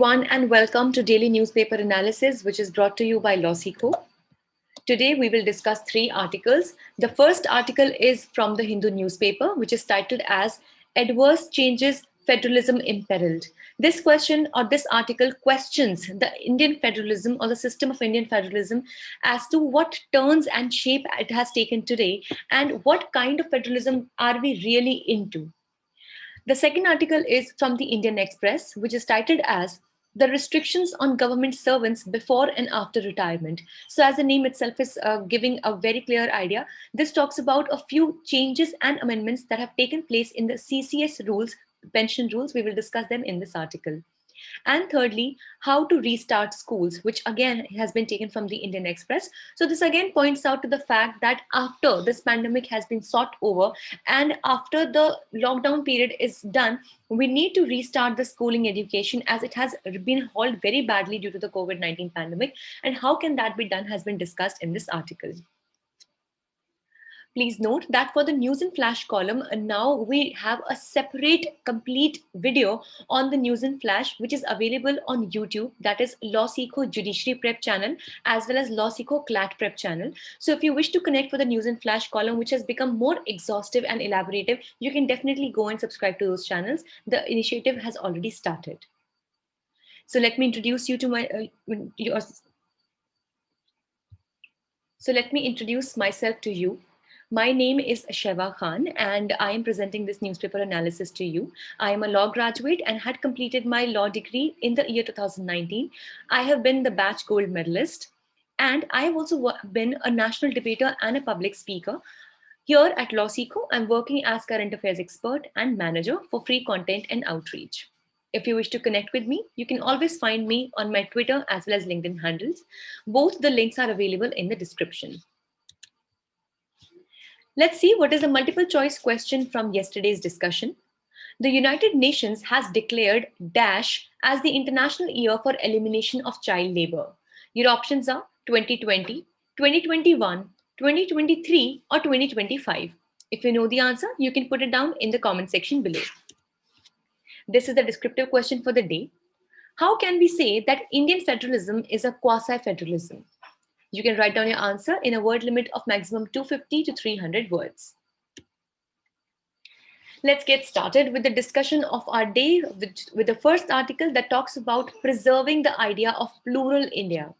everyone, and welcome to Daily Newspaper Analysis, which is brought to you by LawSikho. Today, we will discuss three articles. The first article is from the Hindu newspaper, which is titled as Adverse Changes Federalism Imperiled. This question or this article questions the Indian federalism or the system of Indian federalism as to what turns and shape it has taken today and what kind of federalism are we really into. The second article is from the Indian Express, which is titled as The Restrictions on Government Servants Before and After Retirement. So, as the name itself is giving a very clear idea, this talks about a few changes and amendments that have taken place in the CCS rules, pension rules. We will discuss them in this article. And thirdly, how to restart schools, which again has been taken from the Indian Express. So this again points out to the fact that after this pandemic has been sought over and after the lockdown period is done, we need to restart the schooling education as it has been halted very badly due to the COVID-19 pandemic. And how can that be done has been discussed in this article. Please note that for the News in Flash column, now we have a separate complete video on the News in Flash, which is available on YouTube. That is LawSikho Judiciary Prep channel, as well as LawSikho CLAT Prep channel. So if you wish to connect with the News in Flash column, which has become more exhaustive and elaborative, you can definitely go and subscribe to those channels. The initiative has already started. So let me introduce you to let me introduce myself to you. My name is Sheva Khan, and I am presenting this newspaper analysis to you. I am a law graduate and had completed my law degree in the year 2019. I have been the batch gold medalist, and I have also been a national debater and a public speaker. Here at LawSikho, I'm working as current affairs expert and manager for free content and outreach. If you wish to connect with me, you can always find me on my Twitter as well as LinkedIn handles. Both the links are available in the description. Let's see what is the multiple choice question from yesterday's discussion. The United Nations has declared DASH as the International Year for Elimination of Child Labor. Your options are 2020, 2021, 2023, or 2025. If you know the answer, you can put it down in the comment section below. This is the descriptive question for the day. How can we say that Indian federalism is a quasi-federalism? You can write down your answer in a word limit of maximum 250 to 300 words. Let's get started with the discussion of our day with the first article that talks about preserving the idea of plural India.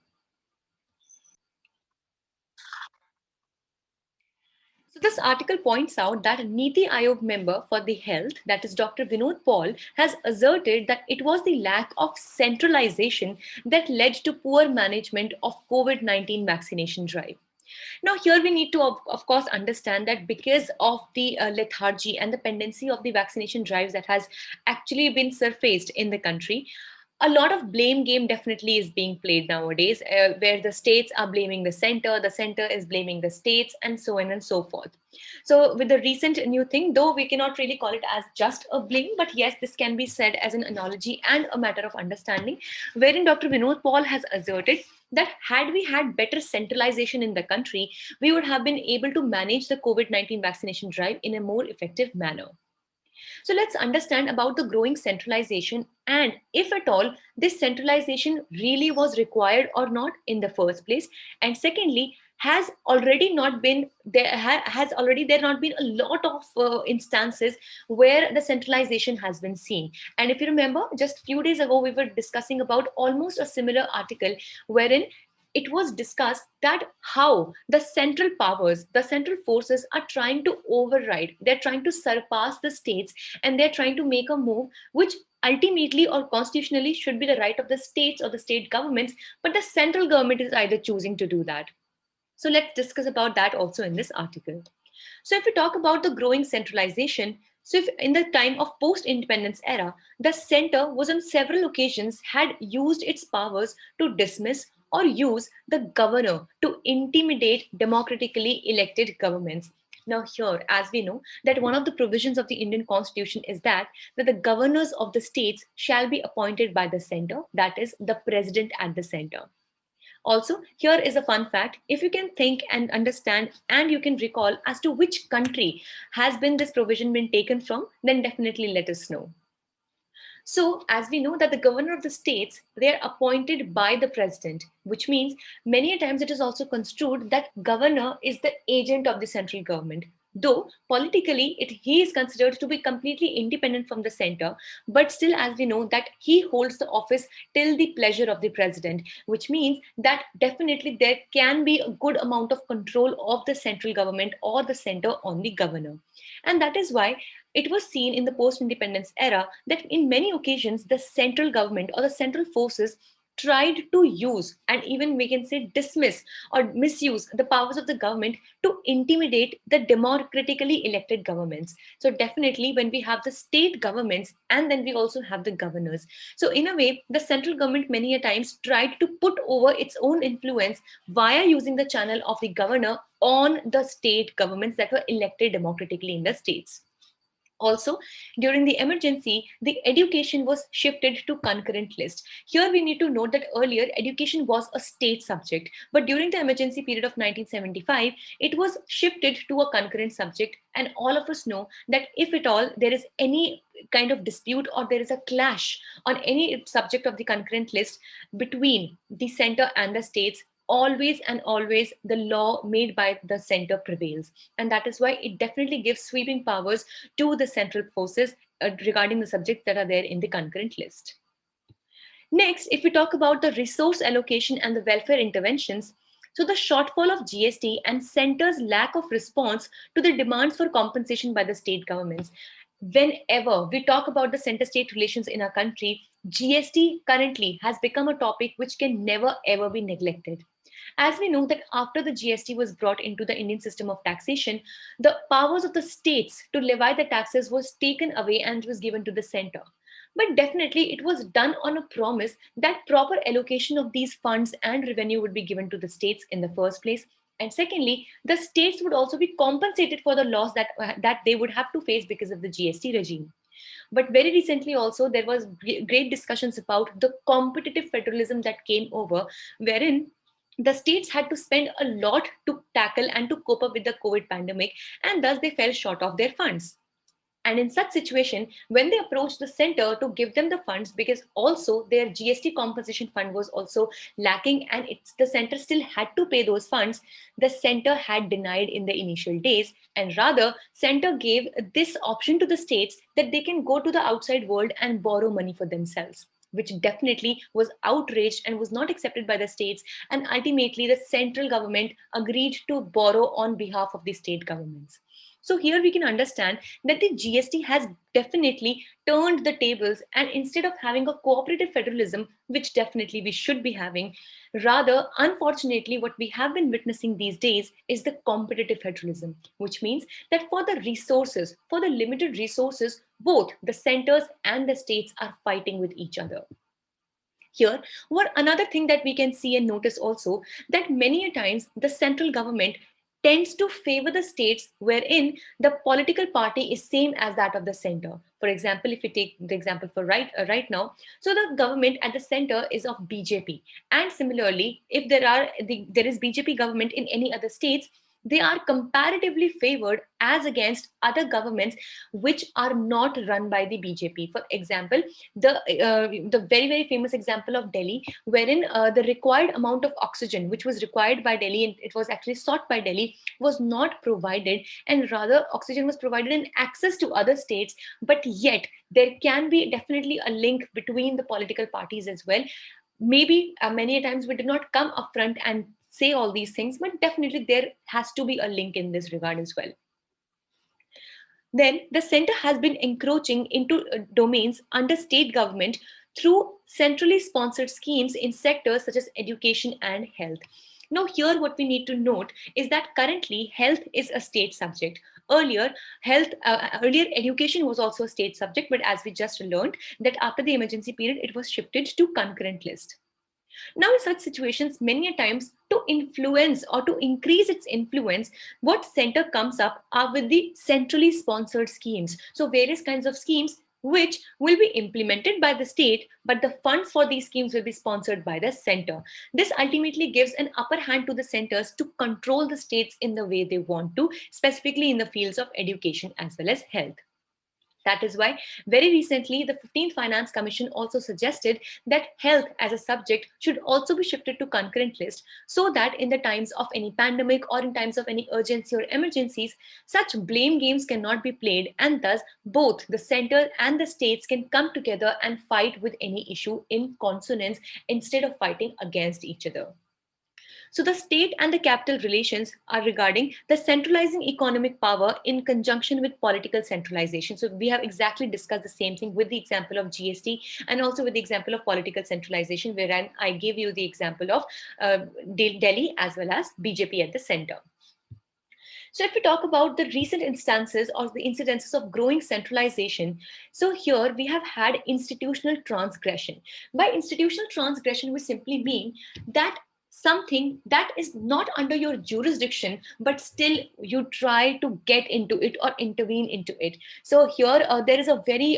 So this article points out that Niti Aayog member for the health, that is Dr. Vinod Paul, has asserted that it was the lack of centralization that led to poor management of COVID-19 vaccination drive. Now, here we need to, of course, understand that because of the lethargy and the pendency of the vaccination drives that has actually been surfaced in the country, a lot of blame game definitely is being played nowadays, where the states are blaming the center is blaming the states, and so on and so forth. So with the recent new thing, though we cannot really call it as just a blame, but yes, this can be said as an analogy and a matter of understanding, wherein Dr. Vinod Paul has asserted that had we had better centralization in the country, we would have been able to manage the COVID-19 vaccination drive in a more effective manner. So let's understand about the growing centralization and if at all this centralization really was required or not in the first place. And secondly, has already not been there has already there not been a lot of instances where the centralization has been seen. And if you remember, just a few days ago we were discussing about almost a similar article wherein it was discussed that how the central powers, the central forces are trying to override, they're trying to surpass the states, and they're trying to make a move which ultimately or constitutionally should be the right of the states or the state governments, but the central government is either choosing to do that. So let's discuss about that also in this article. So if we talk about the growing centralization, so if in the time of post-independence era, the center was on several occasions had used its powers to dismiss or use the governor to intimidate democratically elected governments. Now here, as we know, that one of the provisions of the Indian Constitution is that the governors of the states shall be appointed by the center, that is the president at the center. Also, here is a fun fact. If you can think and understand and you can recall as to which country has been this provision been taken from, then definitely let us know. So, as we know that the governor of the states, they are appointed by the president, which means many a times it is also construed that governor is the agent of the central government. Though politically he is considered to be completely independent from the center, but still, as we know, that he holds the office till the pleasure of the president, which means that definitely there can be a good amount of control of the central government or the center on the governor. And that is why it was seen in the post independence era that in many occasions the central government or the central forces tried to use, and even we can say dismiss or misuse, the powers of the government to intimidate the democratically elected governments. So definitely when we have the state governments and then we also have the governors, so in a way the central government many a times tried to put over its own influence via using the channel of the governor on the state governments that were elected democratically in the states. Also, during the emergency, the education was shifted to concurrent list. Here we need to note that earlier education was a state subject, but during the emergency period of 1975, it was shifted to a concurrent subject. And all of us know that if at all there is any kind of dispute or there is a clash on any subject of the concurrent list between the center and the states, always and always the law made by the center prevails. And that is why it definitely gives sweeping powers to the central forces regarding the subjects that are there in the concurrent list. Next, if we talk about the resource allocation and the welfare interventions, so the shortfall of GST and center's lack of response to the demands for compensation by the state governments. Whenever we talk about the center state relations in our country, GST currently has become a topic which can never ever be neglected. As we know that after the GST was brought into the Indian system of taxation, the powers of the states to levy the taxes was taken away and was given to the center. But definitely it was done on a promise that proper allocation of these funds and revenue would be given to the states in the first place. And secondly, the states would also be compensated for the loss that they would have to face because of the GST regime. But very recently also there was great discussions about the competitive federalism that came over, wherein the states had to spend a lot to tackle and to cope up with the COVID pandemic, and thus they fell short of their funds. And in such situation, when they approached the center to give them the funds, because also their GST compensation fund was also lacking, and the center still had to pay those funds, the center had denied in the initial days, and rather center gave this option to the states that they can go to the outside world and borrow money for themselves, which definitely was outraged and was not accepted by the states. And ultimately, the central government agreed to borrow on behalf of the state governments. So here we can understand that the GST has definitely turned the tables, and instead of having a cooperative federalism, which definitely we should be having, rather, unfortunately, what we have been witnessing these days is the competitive federalism, which means that for the resources, for the limited resources, both the centers and the states are fighting with each other. Here, what another thing that we can see and notice also, that many a times the central government tends to favor the states wherein the political party is same as that of the center. For example, if we take the example for right now, so the government at the center is of BJP, and similarly, if there is BJP government in any other states, they are comparatively favored as against other governments which are not run by the BJP. For example, the very very famous example of Delhi, wherein the required amount of oxygen which was required by Delhi and it was actually sought by Delhi was not provided, and rather oxygen was provided in access to other states. But yet there can be definitely a link between the political parties as well. Maybe many times we did not come up front and say all these things, but definitely there has to be a link in this regard as well. Then the center has been encroaching into domains under state government through centrally sponsored schemes in sectors such as education and health. Now, here what we need to note is that currently health is a state subject. Earlier education was also a state subject, but as we just learned that after the emergency period, it was shifted to concurrent list. Now, in such situations, many a times to influence or to increase its influence, what center comes up are with the centrally sponsored schemes. So various kinds of schemes which will be implemented by the state, but the funds for these schemes will be sponsored by the center. This ultimately gives an upper hand to the centers to control the states in the way they want to, specifically in the fields of education as well as health. That is why very recently the 15th Finance Commission also suggested that health as a subject should also be shifted to concurrent list, so that in the times of any pandemic or in times of any urgency or emergencies, such blame games cannot be played, and thus both the center and the states can come together and fight with any issue in consonance instead of fighting against each other. So the state and the capital relations are regarding the centralizing economic power in conjunction with political centralization. So we have exactly discussed the same thing with the example of GST and also with the example of political centralization, wherein I gave you the example of Delhi as well as BJP at the center. So if we talk about the recent instances or the incidences of growing centralization, so here we have had institutional transgression. By institutional transgression, we simply mean that something that is not under your jurisdiction, but still you try to get into it or intervene into it. So here there is a very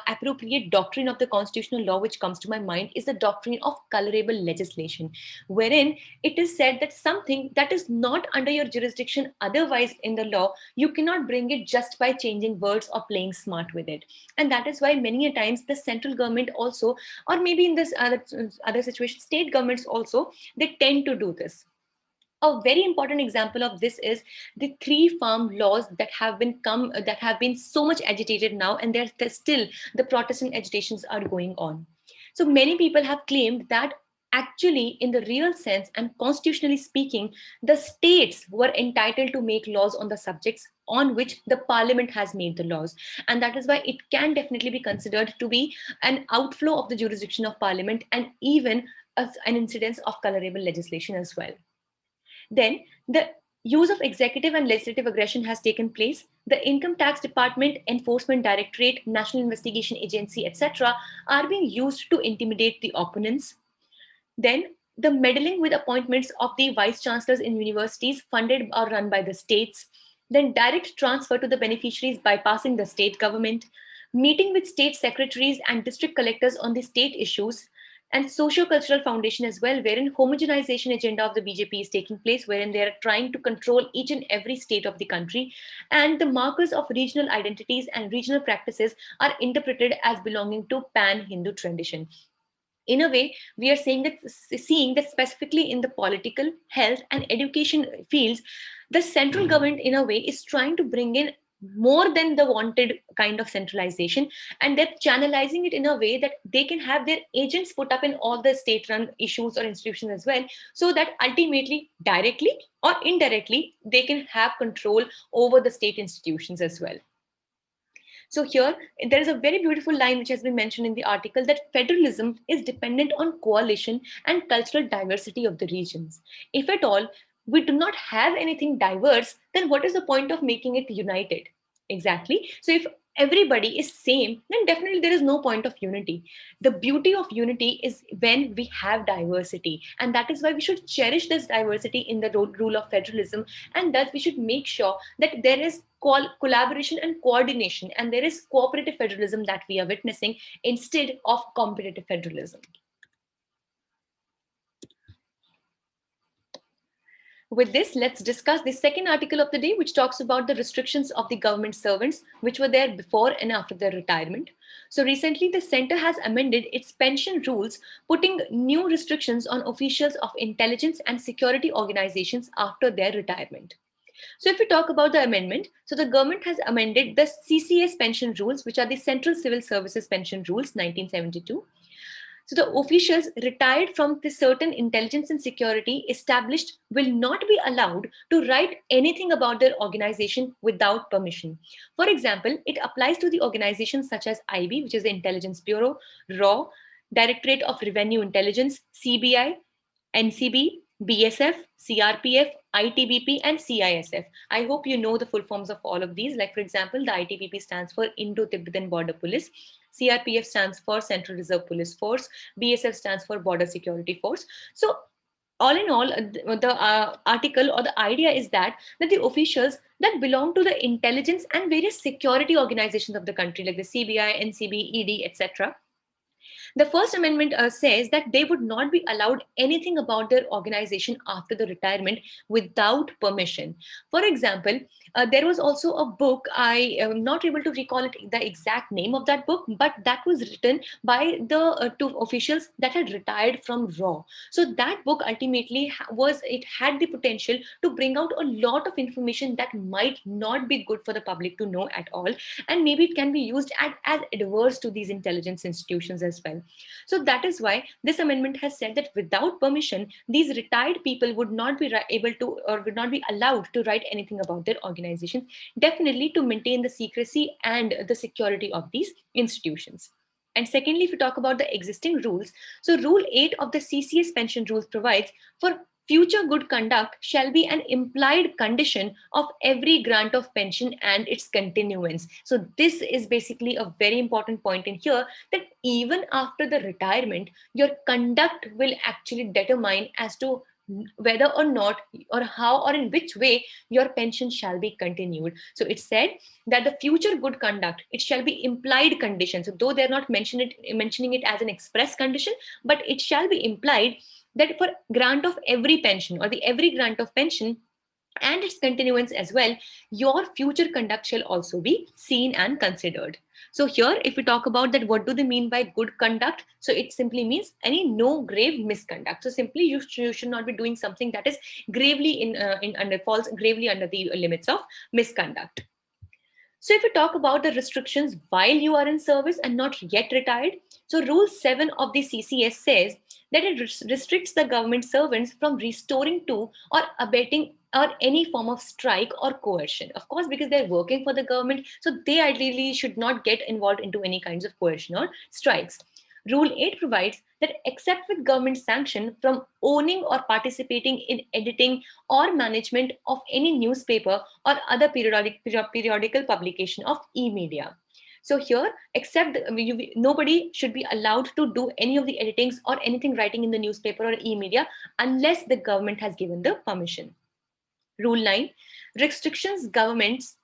appropriate doctrine of the constitutional law which comes to my mind is the doctrine of colorable legislation, wherein it is said that something that is not under your jurisdiction otherwise in the law, you cannot bring it just by changing words or playing smart with it. And that is why many a times the central government also, or maybe in this other situation, state governments also, they tend to do this. A very important example of this is the three farm laws that have been so much agitated now, and there's still the Protestant agitations are going on. So many people have claimed that actually, in the real sense and constitutionally speaking, the states were entitled to make laws on the subjects on which the parliament has made the laws, and that is why it can definitely be considered to be an outflow of the jurisdiction of parliament, and even as an incidence of colorable legislation as well. Then the use of executive and legislative aggression has taken place. The Income Tax Department, Enforcement Directorate, National Investigation Agency, etc., are being used to intimidate the opponents. Then the meddling with appointments of the vice chancellors in universities funded or run by the states. Then direct transfer to the beneficiaries bypassing the state government. Meeting with state secretaries and district collectors on the state issues, and socio-cultural foundation as well, wherein homogenization agenda of the BJP is taking place, wherein they are trying to control each and every state of the country, and the markers of regional identities and regional practices are interpreted as belonging to pan-Hindu tradition. In a way, we are seeing that specifically in the political, health, and education fields, the central government, in a way, is trying to bring in more than the wanted kind of centralization, and they're channelizing it in a way that they can have their agents put up in all the state run issues or institutions as well, so that ultimately, directly or indirectly, they can have control over the state institutions as well. So here, there is a very beautiful line which has been mentioned in the article, that federalism is dependent on coalition and cultural diversity of the regions. If at all we do not have anything diverse, then what is the point of making it united? Exactly. So if everybody is same, then definitely there is no point of unity. The beauty of unity is when we have diversity, and that is why we should cherish this diversity in the rule of federalism, and thus we should make sure that there is collaboration and coordination, and there is cooperative federalism that we are witnessing instead of competitive federalism. With this, let's discuss the second article of the day, which talks about the restrictions of the government servants, which were there before and after their retirement. So recently, the center has amended its pension rules, putting new restrictions on officials of intelligence and security organizations after their retirement. So if we talk about the amendment, so the government has amended the CCS pension rules, which are the Central Civil Services Pension Rules 1972. So the officials retired from the certain intelligence and security established will not be allowed to write anything about their organization without permission. For example, it applies to the organizations such as IB, which is the Intelligence Bureau, RAW, Directorate of Revenue Intelligence, CBI, NCB, BSF, CRPF, ITBP, and CISF. I hope you know the full forms of all of these. Like, for example, the ITBP stands for Indo-Tibetan Border Police. CRPF stands for Central Reserve Police Force. BSF stands for Border Security Force. So all in all, the article or the idea is that the officials that belong to the intelligence and various security organizations of the country, like the CBI, NCB, ED, etc., the First Amendment says that they would not be allowed anything about their organization after the retirement without permission. For example, There was also a book, I am not able to recall the exact name of that book, but that was written by the two officials that had retired from RAW. So that book ultimately it had the potential to bring out a lot of information that might not be good for the public to know at all. And maybe it can be used as adverse to these intelligence institutions as well. So that is why this amendment has said that without permission, these retired people would not be able to, or would not be allowed to write anything about their organizations, definitely to maintain the secrecy and the security of these institutions. And secondly, if we talk about the existing rules, so Rule 8 of the CCS pension rules provides for future good conduct shall be an implied condition of every grant of pension and its continuance. So this is basically a very important point in here, that even after the retirement, your conduct will actually determine as to whether or not, or how, or in which way your pension shall be continued. So it said that the future good conduct, it shall be implied condition. So though they're not mentioning it as an express condition, but it shall be implied that for grant of every pension, or the every grant of pension and its continuance as well, your future conduct shall also be seen and considered. So here, if we talk about that, what do they mean by good conduct? So it simply means any no grave misconduct. So simply you should not be doing something that is gravely falls gravely under the limits of misconduct. So if we talk about the restrictions while you are in service and not yet retired, so Rule 7 of the CCS says that it restricts the government servants from restoring to or abating or any form of strike or coercion. Of course, because they're working for the government, so they ideally should not get involved into any kinds of coercion or strikes. Rule 8 provides that except with government sanction from owning or participating in editing or management of any newspaper or other periodical publication of e-media. So here, except nobody should be allowed to do any of the editings or anything writing in the newspaper or e-media unless the government has given the permission. Rule 9 restrictions governments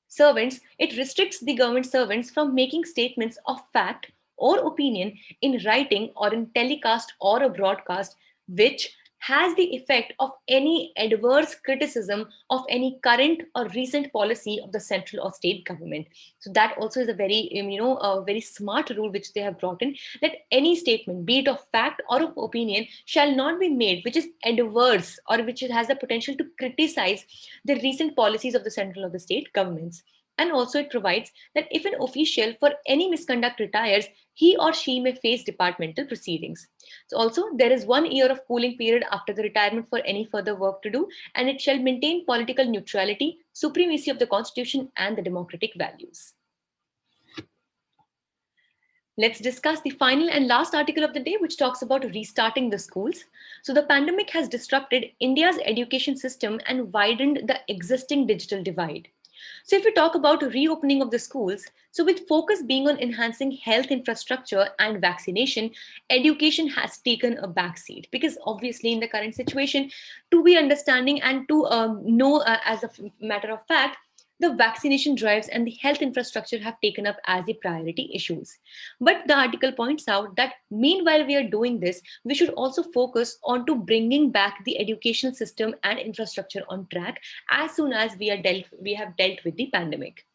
servants, it restricts the government servants from making statements of fact or opinion in writing or in telecast or a broadcast which has the effect of any adverse criticism of any current or recent policy of the central or state government. So that also is a very a very smart rule which they have brought in, that any statement, be it of fact or of opinion, shall not be made which is adverse or which has the potential to criticize the recent policies of the central or the state governments. And also it provides that if an official for any misconduct retires, he or she may face departmental proceedings. So also there is 1 year of cooling period after the retirement for any further work to do, and it shall maintain political neutrality, supremacy of the constitution and the democratic values. Let's discuss the final and last article of the day, which talks about restarting the schools. So the pandemic has disrupted India's education system and widened the existing digital divide. So if we talk about reopening of the schools, so with focus being on enhancing health infrastructure and vaccination, education has taken a backseat, because obviously in the current situation, to be understanding and to know as a matter of fact, the vaccination drives and the health infrastructure have taken up as the priority issues. But the article points out that meanwhile we are doing this, we should also focus on to bringing back the education system and infrastructure on track as soon as we have dealt with the pandemic.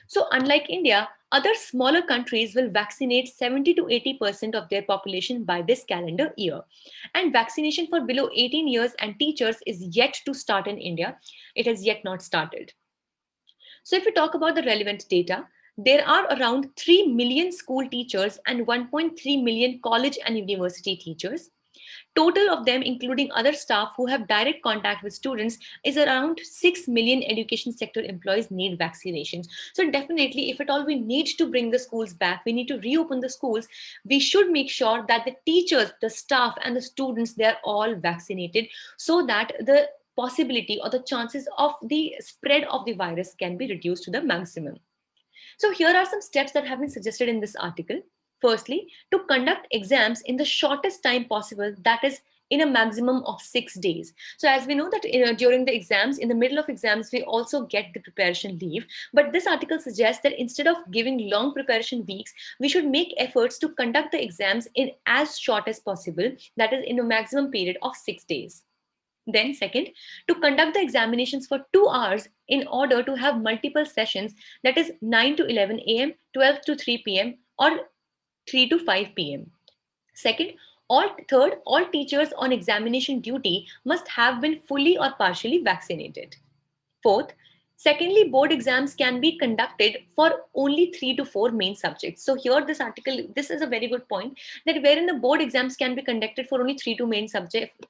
So unlike India, other smaller countries will vaccinate 70 to 80% of their population by this calendar year. And vaccination for below 18 years and teachers is yet to start in India. It has yet not started. So if we talk about the relevant data, there are around 3 million school teachers and 1.3 million college and university teachers. Total of them, including other staff who have direct contact with students, is around 6 million education sector employees need vaccinations. So definitely, if at all we need to bring the schools back, we need to reopen the schools, we should make sure that the teachers, the staff and the students, they are all vaccinated, so that the possibility or the chances of the spread of the virus can be reduced to the maximum. So here are some steps that have been suggested in this article. Firstly, to conduct exams in the shortest time possible, that is in a maximum of 6 days. So as we know that during the exams, in the middle of exams, we also get the preparation leave. But this article suggests that instead of giving long preparation weeks, we should make efforts to conduct the exams in as short as possible, that is in a maximum period of 6 days. Then second, to conduct the examinations for 2 hours in order to have multiple sessions, that is 9 to 11 a.m., 12 to 3 p.m., or 3 to 5 p.m. Second, all teachers on examination duty must have been fully or partially vaccinated. Fourth, secondly, board exams can be conducted for only 3 to 4 main subjects. So here this is a very good point, that wherein the board exams can be conducted for only 3 to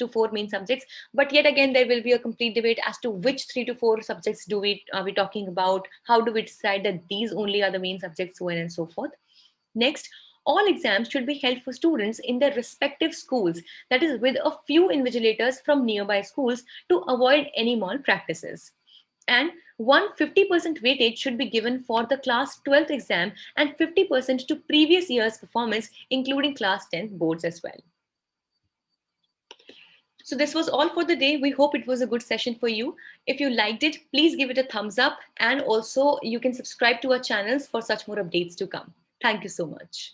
4 main subjects, but yet again there will be a complete debate as to which 3 to 4 subjects are we talking about, how do we decide that these only are the main subjects, so on and so forth. Next, all exams should be held for students in their respective schools, that is, with a few invigilators from nearby schools to avoid any malpractices. And 150% weightage should be given for the class 12th exam and 50% to previous year's performance, including class 10th boards as well. So this was all for the day. We hope it was a good session for you. If you liked it, please give it a thumbs up, and also you can subscribe to our channels for such more updates to come. Thank you so much.